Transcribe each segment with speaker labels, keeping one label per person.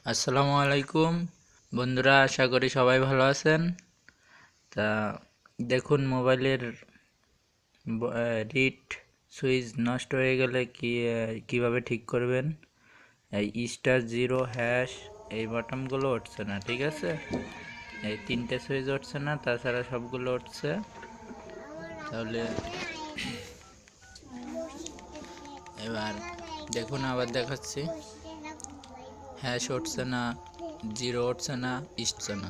Speaker 1: আসসালামু আলাইকুম বন্ধুরা, আশা করি সবাই ভালো আছেন। তা দেখুন, মোবাইলের রিড সুইচ নষ্ট হয়ে গেলে কিভাবে ঠিক করবেন। এই স্টার জিরো হ্যাশ এই বাটনগুলো উঠছে না, ঠিক আছে। এই তিনটে সুইচ উঠছে না, তাছাড়া সবগুলো উঠছে। তাহলে এবার দেখুন, আবার দেখাচ্ছি। হ্যাশ উঠছে না, জিরো উঠছে না, উঠছে না।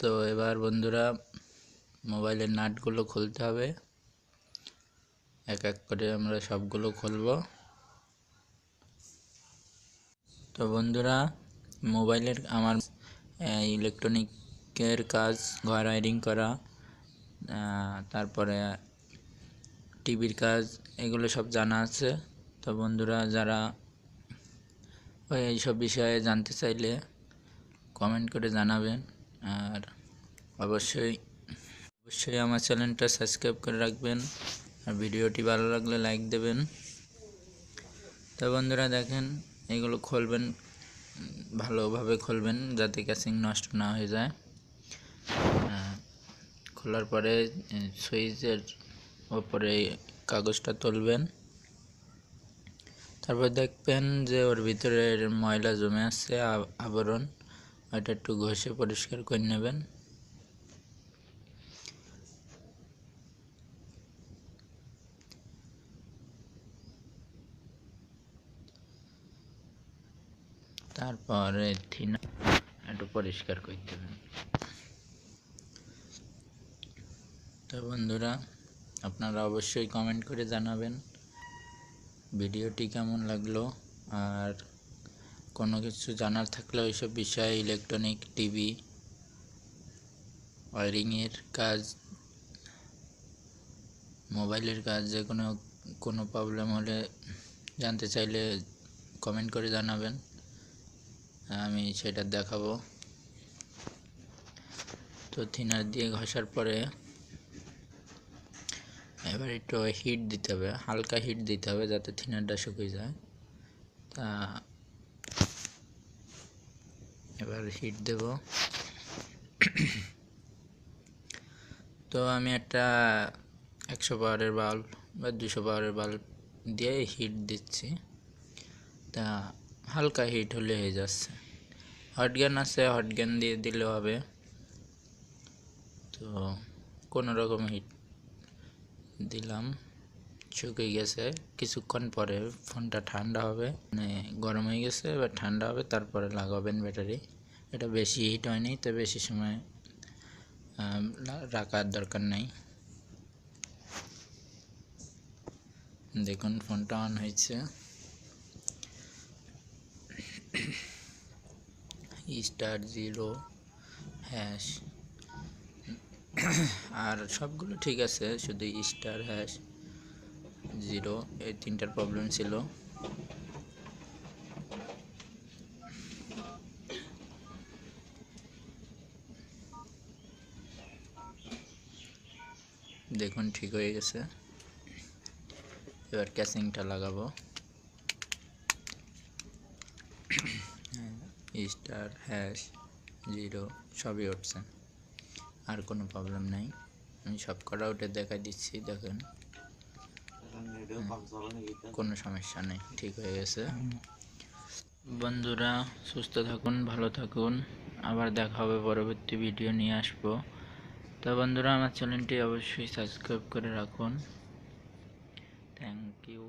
Speaker 1: তো এবার বন্ধুরা, মোবাইলের নাটগুলো খুলতে হবে। এক এক করে আমরা সবগুলো খুলব। তো বন্ধুরা, মোবাইলের আমার ইলেকট্রনিকের কাজ, ঘর ওয়্যারিং করা, তারপরে টিভির কাজ, এগুলো সব জানা আছে। তো বন্ধুরা, যারা এইসব বিষয়ে জানতে চাইলে কমেন্ট করে জানাবেন। আর অবশ্যই আমার চ্যানেলটা সাবস্ক্রাইব করে রাখবেন। আর ভিডিওটি ভালো লাগলে লাইক দেবেন। তো বন্ধুরা দেখেন, এগুলো খুলবেন, ভালোভাবে খুলবেন যাতে ক্যাসিং নষ্ট না হয়ে যায়। খোলার পরে সুইচের ওপরে কাগজটা তুলবেন। তারপর দেখবেন যে ওর ভিতরে ময়লা জমে আছে, আবরণ, ওটা একটু ঘষে পরিষ্কার করে নেবেন। তারপরে থিনা একটু পরিষ্কার করে দেবেন। তো বন্ধুরা, আপনারা অবশ্যই কমেন্ট করে জানাবেন ভিডিওটি কেমন লাগলো। আর কোনো কিছু জানার থাকলে ওইসব বিষয়ে, ইলেকট্রনিক, টিভি, ওয়্যারিংয়ের কাজ, মোবাইলের কাজ, যে কোনো প্রবলেম হলে, জানতে চাইলে কমেন্ট করে জানাবেন, আমি সেটা দেখাবো। তো থিনার দিয়ে ঘষার পরে এবার একটু হিট দিতে হবে, হালকা হিট দিতে হবে যাতে থিনারটা শুকিয়ে যায়। তা এবার হিট দেব। তো আমি একটা 100 পাওয়ারের বাল্ব বা 200 পাওয়ারের বাল্ব দিয়ে হিট দিচ্ছি। তা হালকা হিট হলে হয়ে যাচ্ছে। হটগান আছে, হটগান দিয়ে দিলেও হবে। তো কোনো রকম হিট দিলাম, শুকিয়ে গেছে। কিছুক্ষণ পরে ফোনটা ঠান্ডা হবে, মানে গরম হয়ে গেছে, এবার ঠান্ডা হবে, তারপরে লাগাবেন ব্যাটারি। এটা বেশি হিট হয়নি, তো বেশি সময় রাখার দরকার নেই। দেখুন, ফোনটা অন হয়েছে। স্টার জিরো হ্যাশ আর সবগুলো ঠিক আছে, শুধু স্টার হ্যাশ জিরো এই তিনটার প্রবলেম ছিল। দেখুন, ঠিক হয়ে গেছে। এবার ক্যাসিংটা লাগাবো। স্টার হ্যাশ জিরো সবই উঠছে, আর কোনো প্রবলেম নেই। আমি সব কটা উঠে দেখাই দিচ্ছি, দেখেন কোনো সমস্যা নেই, ঠিক হয়ে গেছে। বন্ধুরা, সুস্থ থাকুন, ভালো থাকুন। আবার দেখা হবে, পরবর্তী ভিডিও নিয়ে আসবো। তো বন্ধুরা, আমার চ্যানেলটি অবশ্যই সাবস্ক্রাইব করে রাখুন। Thank you.